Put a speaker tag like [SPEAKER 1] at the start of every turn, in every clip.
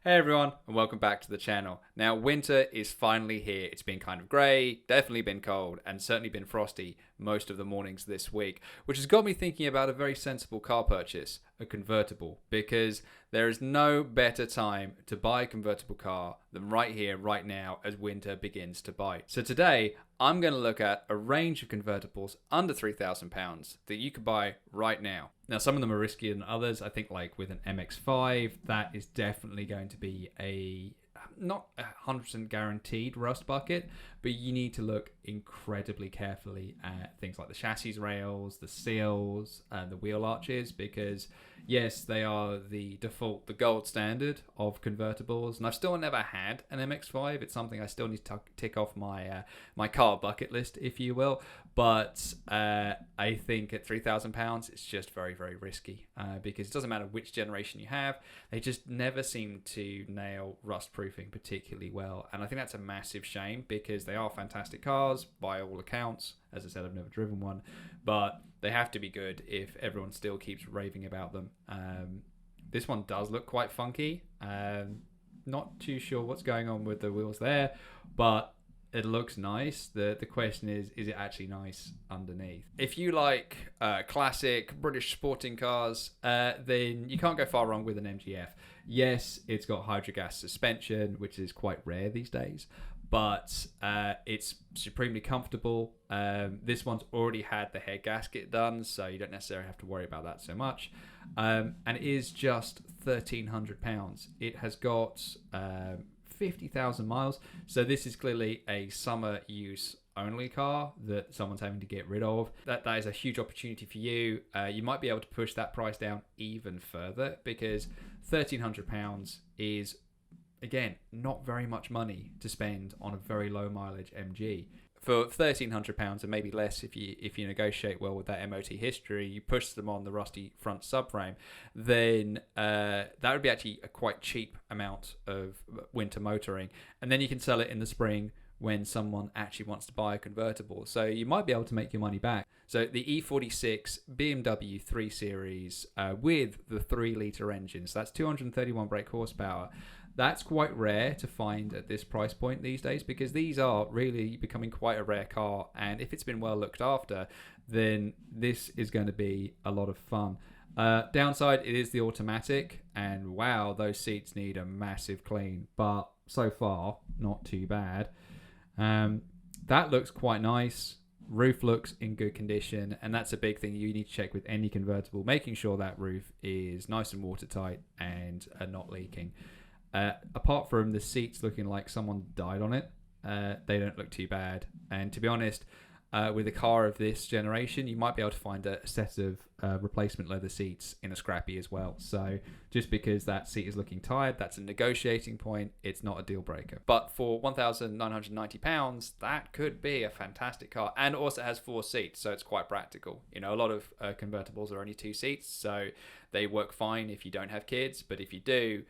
[SPEAKER 1] Hey everyone, and welcome back to the channel. Now, winter is finally here. It's been kind of grey, definitely been cold, and certainly been frosty most of the mornings this week, which has got me thinking about a very sensible car purchase, a convertible, because there is no better time to buy a convertible car than right here, right now, as winter begins to bite. So today, I'm going to look at a range of convertibles under £3,000 that you could buy right now. Now, some of them are riskier than others. I think like with an MX5, that is definitely going to be a not 100% guaranteed rust bucket, but you need to look incredibly carefully at things like the chassis rails, the seals, the wheel arches, because yes, they are the default, the gold standard of convertibles, and I've still never had an MX5. It's something I still need to tick off my my car bucket list, if you will. But I think at £3,000, it's just very, very risky because it doesn't matter which generation you have. They just never seem to nail rust proofing particularly well. And I think that's a massive shame because they are fantastic cars by all accounts. As I said, I've never driven one, but they have to be good if everyone still keeps raving about them. This one does look quite funky. Not too sure what's going on with the wheels there, but it looks nice. The question is it actually nice underneath? If you like classic British sporting cars, then you can't go far wrong with an MGF. Yes, it's got hydrogas suspension, which is quite rare these days, but it's supremely comfortable. This one's already had the head gasket done, so you don't necessarily have to worry about that so much. And it is just £1,300. It has got 50,000 miles, so this is clearly a summer use only car that someone's having to get rid of. That is a huge opportunity for you. You might be able to push that price down even further because £1,300 is, again, not very much money to spend on a very low mileage MG. For £1,300 and maybe less if you negotiate well with that MOT history, you push them on the rusty front subframe, then that would be actually a quite cheap amount of winter motoring. And then you can sell it in the spring when someone actually wants to buy a convertible. So you might be able to make your money back. So the E46 BMW 3 Series with the 3-litre engine, so that's 231 brake horsepower. That's quite rare to find at this price point these days because these are really becoming quite a rare car, and if it's been well looked after, then this is going to be a lot of fun. Downside, it is the automatic, and wow, those seats need a massive clean, but so far, not too bad. That looks quite nice. Roof looks in good condition, and that's a big thing you need to check with any convertible, making sure that roof is nice and watertight and not leaking. Apart from the seats looking like someone died on it, they don't look too bad. And to be honest, with a car of this generation, you might be able to find a set of replacement leather seats in a scrappy as well. So just because that seat is looking tired, that's a negotiating point. It's not a deal breaker. But for £1,990, that could be a fantastic car. And also has 4 seats, so it's quite practical. You know, a lot of convertibles are only 2 seats, so they work fine if you don't have kids. But if you do,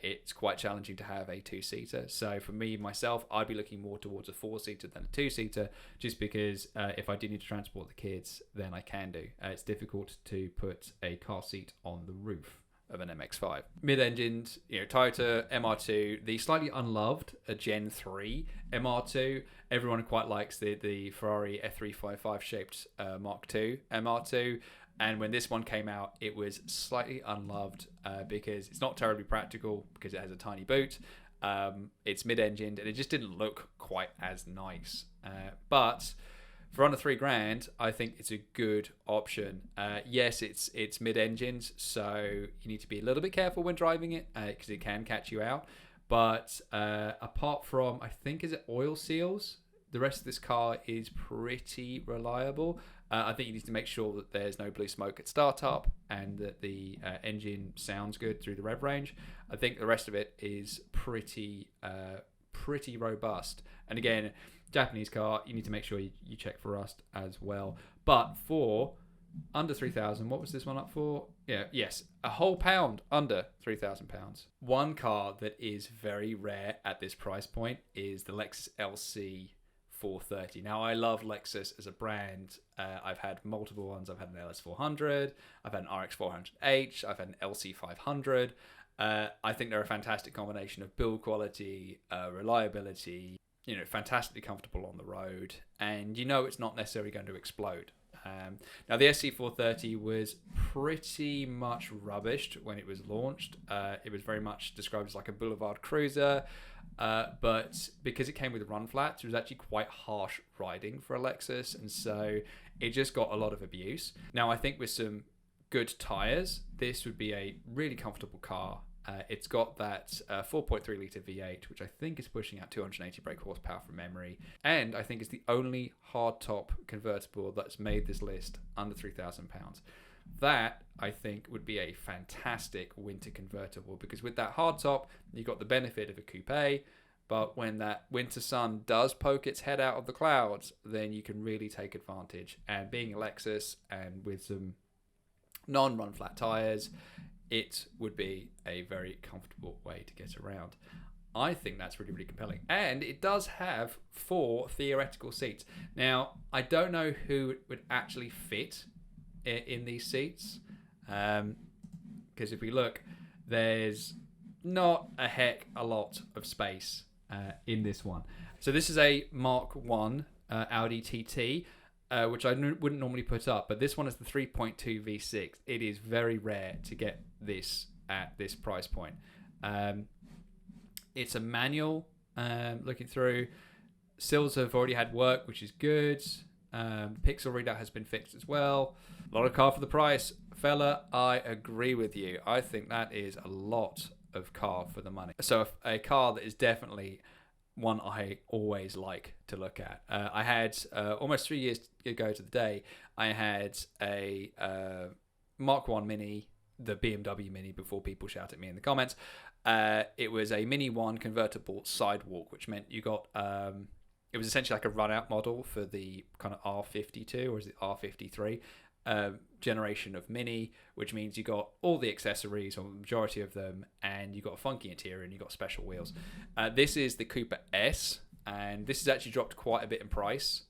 [SPEAKER 1] it's quite challenging to have a 2-seater. So for me, myself, I'd be looking more towards a 4-seater than a 2-seater, just because if I do need to transport the kids, then I can do. It's difficult to put a car seat on the roof of an MX-5. Mid-engined, Toyota MR2, the slightly unloved Gen 3 MR2. Everyone quite likes the Ferrari F355 shaped Mark II MR2. And when this one came out, it was slightly unloved because it's not terribly practical because it has a tiny boot. It's mid-engined and it just didn't look quite as nice. But for under £3,000, I think it's a good option. Yes, it's mid-engined, so you need to be a little bit careful when driving it because it can catch you out. But apart from, I think, is it oil seals? The rest of this car is pretty reliable. I think you need to make sure that there's no blue smoke at startup and that the engine sounds good through the rev range. I think the rest of it is pretty robust. And again, Japanese car, you need to make sure you check for rust as well. But for under £3,000, what was this one up for? Yes, a whole pound under £3,000. One car that is very rare at this price point is the Lexus SC430. Now, I love Lexus as a brand. I've had multiple ones. I've had an LS400, I've had an RX400H, I've had an LC500, I think they're a fantastic combination of build quality, reliability, fantastically comfortable on the road, and it's not necessarily going to explode. Now, the SC430 was pretty much rubbished when it was launched. It was very much described as like a boulevard cruiser, but because it came with run flats, it was actually quite harsh riding for a Lexus, and so it just got a lot of abuse. Now, I think with some good tyres, this would be a really comfortable car. It's got that 4.3 litre V8, which I think is pushing out 280 brake horsepower from memory, and I think it's the only hardtop convertible that's made this list under £3,000. That, I think, would be a fantastic winter convertible, because with that hardtop, you've got the benefit of a coupe, but when that winter sun does poke its head out of the clouds, then you can really take advantage. And being a Lexus and with some non-run flat tyres, it would be a very comfortable way to get around. I think that's really, really compelling. And it does have 4 theoretical seats. Now, I don't know who would actually fit in these seats. Because if we look, there's not a lot of space in this one. So this is a Mark 1 Audi TT. Which I wouldn't normally put up, but this one is the 3.2 V6. It is very rare to get this at this price point. It's a manual, looking through. Sills have already had work, which is good. Pixel readout has been fixed as well. A lot of car for the price. Fella, I agree with you. I think that is a lot of car for the money. So a car that is definitely one I always like to look at. I had almost 3 years ago to the day, I had a Mark 1 Mini, the BMW Mini, before people shout at me in the comments. It was a Mini 1 convertible sidewalk, which meant you got it was essentially like a run-out model for the kind of R52, or is it R53 generation of Mini, which means you got all the accessories, or the majority of them, and you got a funky interior and you got special wheels. This is the Cooper S, and this has actually dropped quite a bit in price,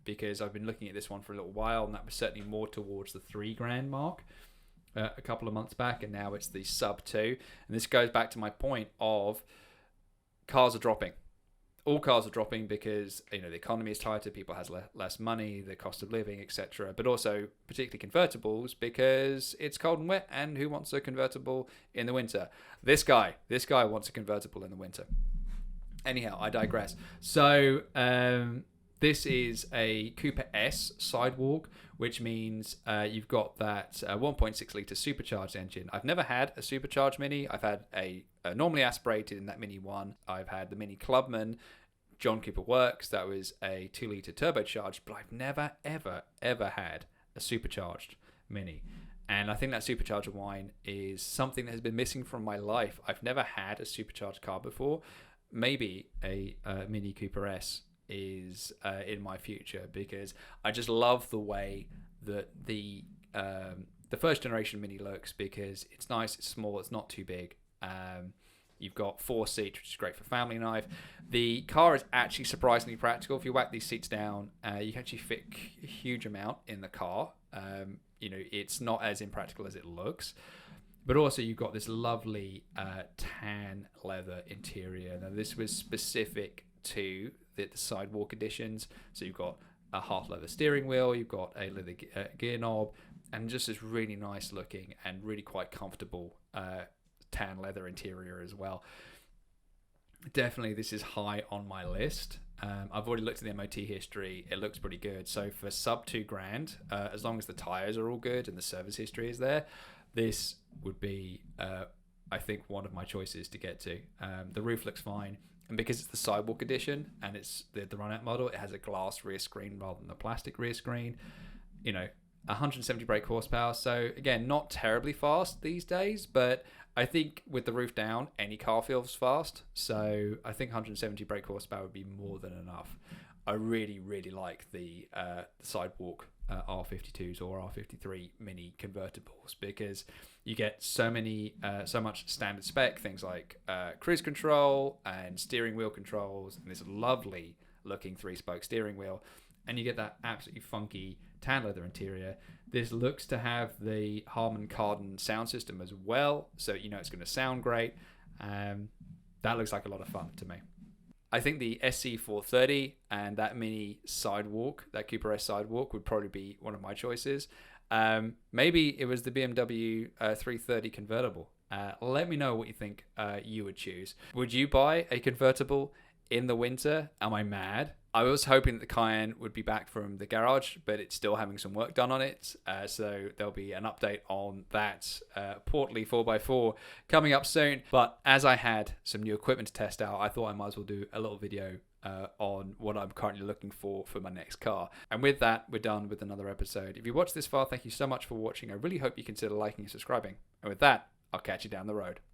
[SPEAKER 1] because I've been looking at this one for a little while, and that was certainly more towards the £3,000 mark a couple of months back, and now it's the sub 2. And this goes back to my point of cars are dropping. All cars are dropping because the economy is tighter, people has less money, the cost of living, etc. But also particularly convertibles, because it's cold and wet, and who wants a convertible in the winter? This guy wants a convertible in the winter. Anyhow, I digress. So this is a Cooper S sidewalk, which means you've got that 1.6 litre supercharged engine. I've never had a supercharged Mini. I've had a normally aspirated in that Mini 1. I've had the Mini Clubman, John Cooper Works. That was a 2 litre turbocharged, but I've never, ever had a supercharged Mini. And I think that supercharger wine is something that has been missing from my life. I've never had a supercharged car before. Maybe a Mini Cooper S is in my future, because I just love the way that the first generation Mini looks, because it's nice, it's small, it's not too big. You've got 4 seats, which is great for family life. The car is actually surprisingly practical. If you whack these seats down, you can actually fit a huge amount in the car. It's not as impractical as it looks. But also you've got this lovely tan leather interior. Now this was specific to the sidewalk editions. So you've got a half leather steering wheel, you've got a leather gear knob, and just this really nice looking and really quite comfortable tan leather interior as well. Definitely this is high on my list. I've already looked at the MOT history. It looks pretty good. So for sub £2,000, as long as the tyres are all good and the service history is there, this would be, I think, one of my choices to get to. The roof looks fine. And because it's the Sidewalk edition and it's the run-out model, it has a glass rear screen rather than the plastic rear screen. 170 brake horsepower. So, again, not terribly fast these days, but I think with the roof down, any car feels fast. So I think 170 brake horsepower would be more than enough. I really, really like the Sidewalk R52s or R53 Mini convertibles, because you get so much standard spec, things like cruise control and steering wheel controls, and this lovely looking 3-spoke steering wheel, and you get that absolutely funky tan leather interior. This looks to have the Harman Kardon sound system as well, so you know it's going to sound great. That looks like a lot of fun to me. I think the SC430 and that mini sidewalk, that Cooper S sidewalk, would probably be one of my choices. Maybe it was the BMW 330 convertible. Let me know what you think you would choose. Would you buy a convertible in the winter? Am I mad? I was hoping that the Cayenne would be back from the garage, but it's still having some work done on it. So there'll be an update on that portly 4x4 coming up soon. But as I had some new equipment to test out, I thought I might as well do a little video on what I'm currently looking for my next car. And with that, we're done with another episode. If you watched this far, thank you so much for watching. I really hope you consider liking and subscribing. And with that, I'll catch you down the road.